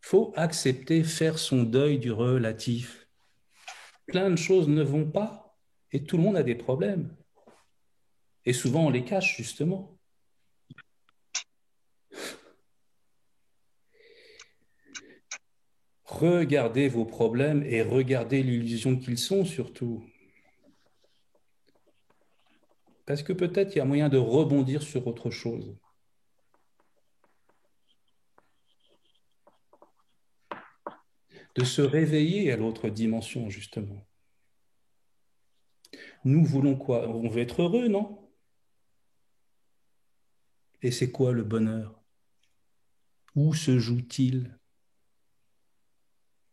faut accepter, faire son deuil du relatif. Plein de choses ne vont pas et tout le monde a des problèmes. Et souvent, on les cache, justement. Regardez vos problèmes et regardez l'illusion qu'ils sont, surtout. Parce que peut-être il y a moyen de rebondir sur autre chose. De se réveiller à l'autre dimension, justement. Nous voulons quoi? On veut être heureux, non? Et c'est quoi le bonheur? Où se joue-t-il?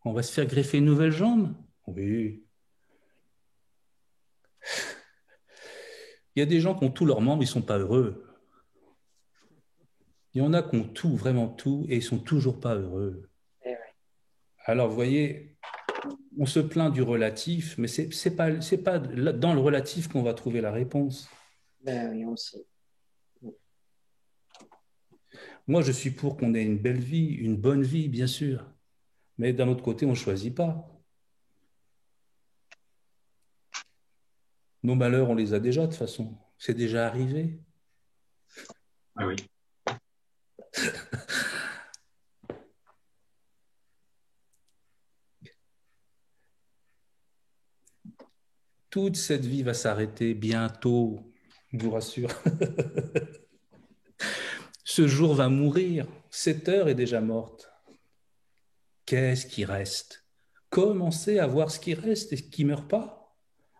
On va se faire greffer une nouvelle jambe? Oui. Il y a des gens qui ont tous leurs membres, ils ne sont pas heureux. Il y en a qui ont tout, vraiment tout, et ils ne sont toujours pas heureux. Eh ouais. Alors, vous voyez, on se plaint du relatif, mais c'est pas dans le relatif qu'on va trouver la réponse. Ben oui, on sait. Moi, je suis pour qu'on ait une belle vie, une bonne vie, bien sûr. Mais d'un autre côté, on ne choisit pas. Nos malheurs, on les a déjà, de toute façon. C'est déjà arrivé. Ah oui. Toute cette vie va s'arrêter bientôt, je vous rassure. Ce jour va mourir. Cette heure est déjà morte. Qu'est-ce qui reste? Commencez à voir ce qui reste et ce qui ne meurt pas.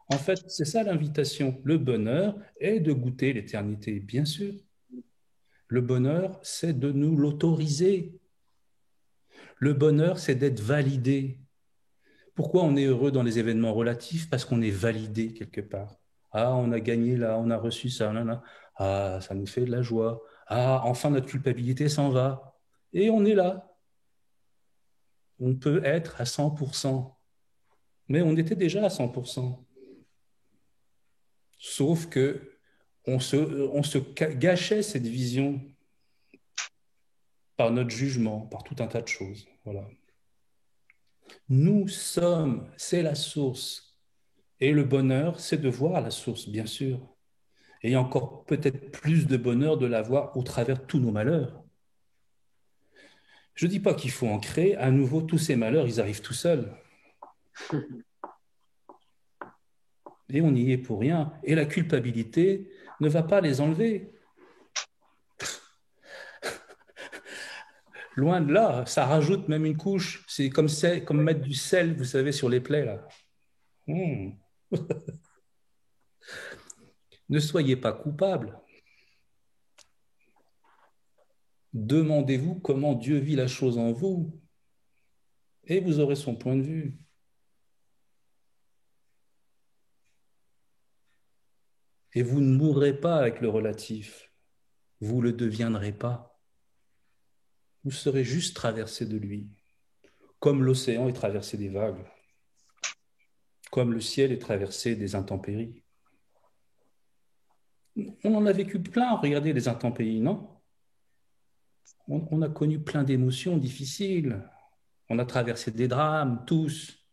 En fait, c'est ça l'invitation. Le bonheur est de goûter l'éternité, bien sûr. Le bonheur, c'est de nous l'autoriser. Le bonheur, c'est d'être validé. Pourquoi on est heureux dans les événements relatifs? Parce qu'on est validé quelque part. Ah, on a gagné là, on a reçu ça, là, là. Ah, ça nous fait de la joie. Ah, enfin notre culpabilité s'en va. Et on est là. On peut être à 100%. Mais on était déjà à 100%. Sauf que on se gâchait cette vision par notre jugement, par tout un tas de choses. Voilà. Nous sommes, c'est la source. Et le bonheur, c'est de voir la source, bien sûr. Et il y a encore peut-être plus de bonheur de la voir au travers de tous nos malheurs. Je ne dis pas qu'il faut en créer. À nouveau, tous ces malheurs, ils arrivent tout seuls. Et on n'y est pour rien. Et la culpabilité ne va pas les enlever. Loin de là, ça rajoute même une couche. C'est comme mettre du sel, vous savez, sur les plaies, là. Hmm. Ne soyez pas coupable. Demandez-vous comment Dieu vit la chose en vous et vous aurez son point de vue. Et vous ne mourrez pas avec le relatif. Vous ne le deviendrez pas. Vous serez juste traversé de lui, comme l'océan est traversé des vagues, comme le ciel est traversé des intempéries. On en a vécu plein, regardez les intempéries, non? On a connu plein d'émotions difficiles. On a traversé des drames, tous.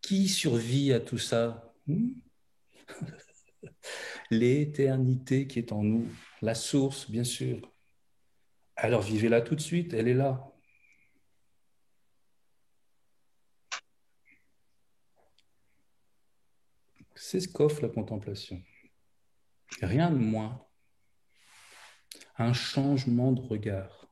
Qui survit à tout ça? L'éternité qui est en nous, la source, bien sûr. Alors vivez-la tout de suite, elle est là. C'est ce qu'offre la contemplation. Rien de moins. Un changement de regard.